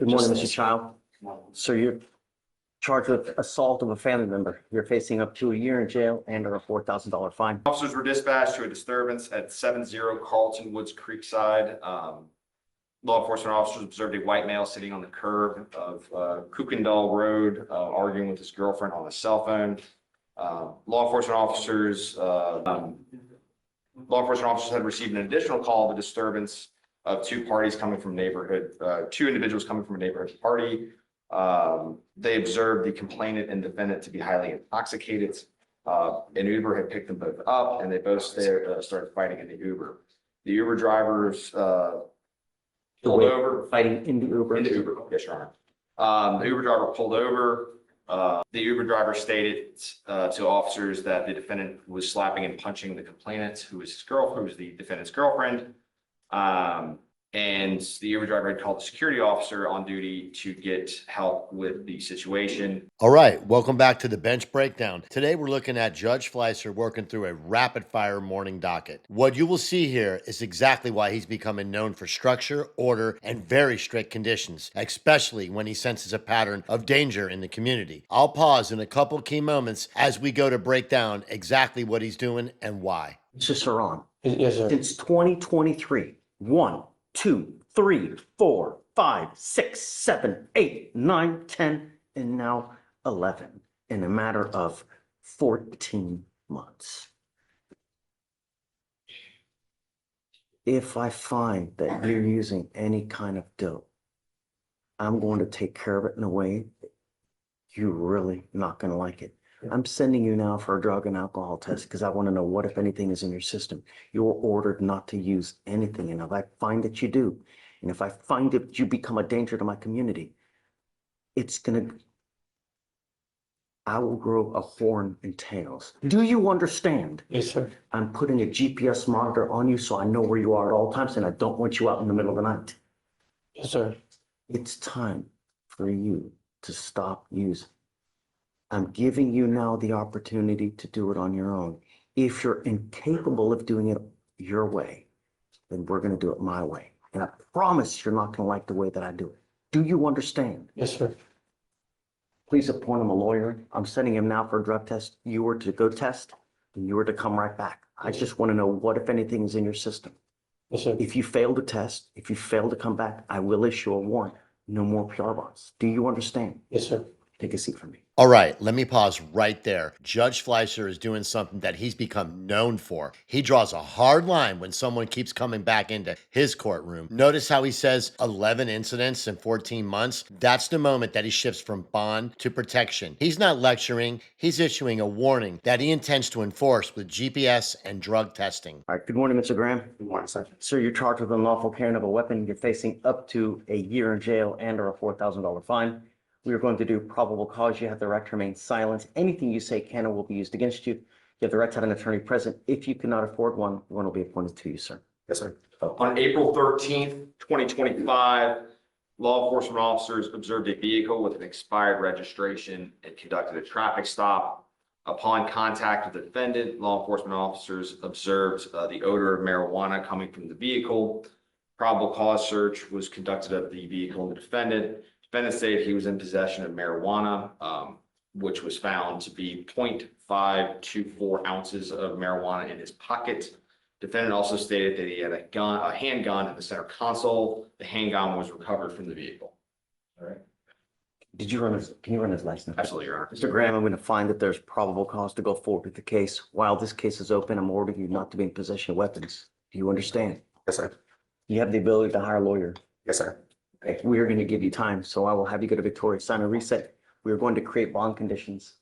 Good morning, Mr. Child. So you're charged with assault of a family member. You're facing up to a year in jail and or a $4,000 fine. Officers were dispatched to a disturbance at 70 Carlton Woods Creekside. Law enforcement officers observed a white male sitting on the curb of Kukendall Road, arguing with his girlfriend on a cell phone. Law enforcement officers had received an additional call of a disturbance of two individuals coming from a neighborhood party. They observed the complainant and defendant to be highly intoxicated. An Uber had picked them both up, and they both started fighting in the Uber. The Uber drivers pulled over. Fighting in the Uber? In the Uber, yes, Your Honor. The Uber driver pulled over. The Uber driver stated to officers that the defendant was slapping and punching the complainant, who was the defendant's girlfriend. And the Uber driver had called the security officer on duty to get help with the situation. All right, welcome back to the bench breakdown. Today we're looking at Judge Fleischer working through a rapid fire morning docket. What you will see here is exactly why he's becoming known for structure, order, and very strict conditions, especially when he senses a pattern of danger in the community. I'll pause in a couple key moments as we go to break down exactly what he's doing and why. Mr. Saran. Yes, sir. Since 2023, 1, 2, 3, 4, 5, 6, 7, 8, 9, 10, and now 11 in a matter of 14 months. If I find that you're using any kind of dope, I'm going to take care of it in a way you're really not going to like it. I'm sending you now for a drug and alcohol test because I want to know what, if anything, is in your system. You're ordered not to use anything. And if I find that you do, and if I find that you become a danger to my community, I will grow a horn and tails. Do you understand? Yes, sir. I'm putting a GPS monitor on you so I know where you are at all times, and I don't want you out in the middle of the night. Yes, sir. It's time for you to stop using. I'm giving you now the opportunity to do it on your own. If you're incapable of doing it your way, then we're going to do it my way. And I promise you're not going to like the way that I do it. Do you understand? Yes, sir. Please appoint him a lawyer. I'm sending him now for a drug test. You were to go test, and you were to come right back. I just want to know what, if anything, is in your system. Yes, sir. If you fail to test, if you fail to come back, I will issue a warrant. No more PR bonds. Do you understand? Yes, sir. Take a seat for me. All right, let me pause right there. Judge Fleischer is doing something that he's become known for. He draws a hard line when someone keeps coming back into his courtroom. Notice how he says 11 incidents in 14 months? That's the moment that he shifts from bond to protection. He's not lecturing, he's issuing a warning that he intends to enforce with GPS and drug testing. All right, good morning, Mr. Graham. Good morning, sir. Sir, you're charged with unlawful carrying of a weapon. You're facing up to a year in jail and or a $4,000 fine. We are going to do probable cause. You have the right to remain silent. Anything you say can or will be used against you. You have the right to have an attorney present. If you cannot afford one will be appointed to you, sir. Yes, sir. On April 13th, 2025, law enforcement officers observed a vehicle with an expired registration and conducted a traffic stop. Upon contact with the defendant, law enforcement officers observed the odor of marijuana coming from the vehicle. Probable cause search was conducted of the vehicle and the defendant. Defendant stated he was in possession of marijuana, which was found to be 0.524 ounces of marijuana in his pocket. Defendant also stated that he had a handgun in the center console. The handgun was recovered from the vehicle. All right. Can you run his license? Absolutely, Your Honor. Mr. Graham, I'm going to find that there's probable cause to go forward with the case. While this case is open, I'm ordering you not to be in possession of weapons. Do you understand? Yes, sir. You have the ability to hire a lawyer. Yes, sir. Okay, we are going to give you time, so I will have you go to Victoria, sign a reset. We are going to create bond conditions.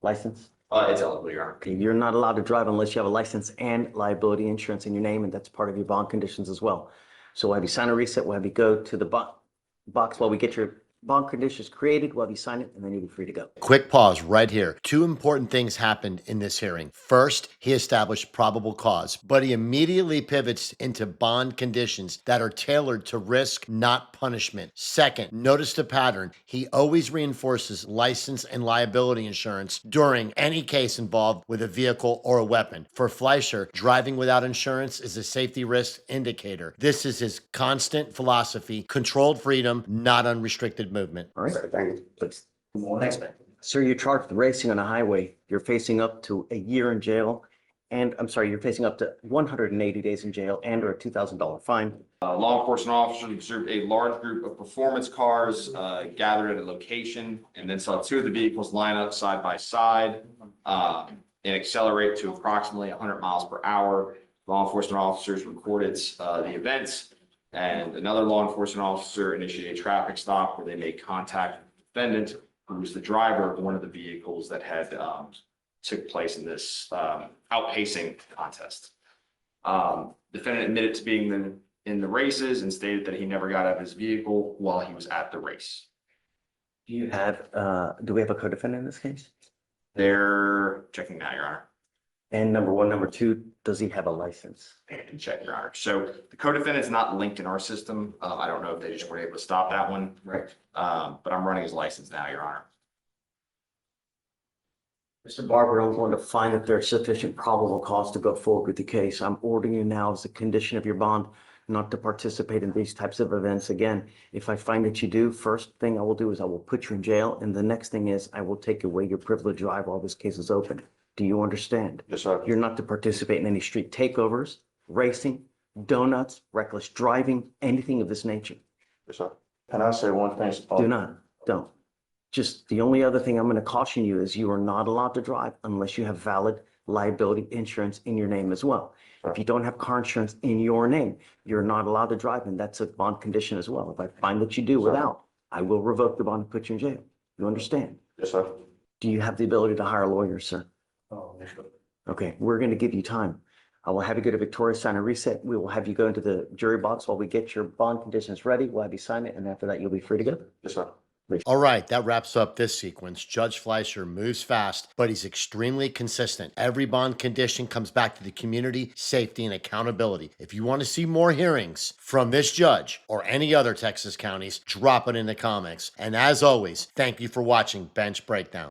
License? It's eligible, Your Honor. Okay, you're not allowed to drive unless you have a license and liability insurance in your name, and that's part of your bond conditions as well. So we'll have you sign a reset. We'll have you go to the box while we get your bond conditions created, we'll have you sign it, and then you'll be free to go. Quick pause right here. Two important things happened in this hearing. First, he established probable cause, but he immediately pivots into bond conditions that are tailored to risk, not punishment. Second, notice the pattern. He always reinforces license and liability insurance during any case involved with a vehicle or a weapon. For Fleischer, driving without insurance is a safety risk indicator. This is his constant philosophy: controlled freedom, not unrestricted movement. All right? Thank you. Please. Next. Sir, you're charged with racing on a highway. You're facing up to a year in jail. And I'm sorry, you're facing up to 180 days in jail and or a $2,000 fine. Law enforcement officers observed a large group of performance cars gathered at a location and then saw two of the vehicles line up side by side and accelerate to approximately 100 miles per hour. Law enforcement officers recorded the events, and another law enforcement officer initiated a traffic stop where they made contact with the defendant, who was the driver of one of the vehicles that had took place in this outpacing contest. Defendant admitted to being in the races and stated that he never got out of his vehicle while he was at the race. Do you have, do we have a co-defendant in this case? They're checking now, Your Honor. And number one, number two, does he have a license? I can check, Your Honor. So the co-defendant is not linked in our system. I don't know if they just were able to stop that one. Right. But I'm running his license now, Your Honor. Mr. Barber, I'm going to find that there's sufficient probable cause to go forward with the case. I'm ordering you now as a condition of your bond not to participate in these types of events again. If I find that you do, first thing I will do is I will put you in jail. And the next thing is I will take away your privilege to drive while this case is open. Do you understand? Yes, sir. You're not to participate in any street takeovers, racing, donuts, reckless driving, anything of this nature. Yes, sir. Can I say one thing? Do not, don't. Just the only other thing I'm going to caution you is you are not allowed to drive unless you have valid liability insurance in your name as well. If you don't have car insurance in your name, you're not allowed to drive, and that's a bond condition as well. If I find that you do without, I will revoke the bond and put you in jail. You understand? Yes, sir. Do you have the ability to hire a lawyer, sir? Oh, yes, sir. Okay, we're going to give you time. I will have you go to Victoria, sign a reset. We will have you go into the jury box while we get your bond conditions ready. We'll have you sign it, and after that, you'll be free to go. Yes, sir. All right, that wraps up this sequence. Judge Fleischer moves fast, but he's extremely consistent. Every bond condition comes back to the community, safety, and accountability. If you want to see more hearings from this judge or any other Texas counties, drop it in the comments. And as always, thank you for watching Bench Breakdown.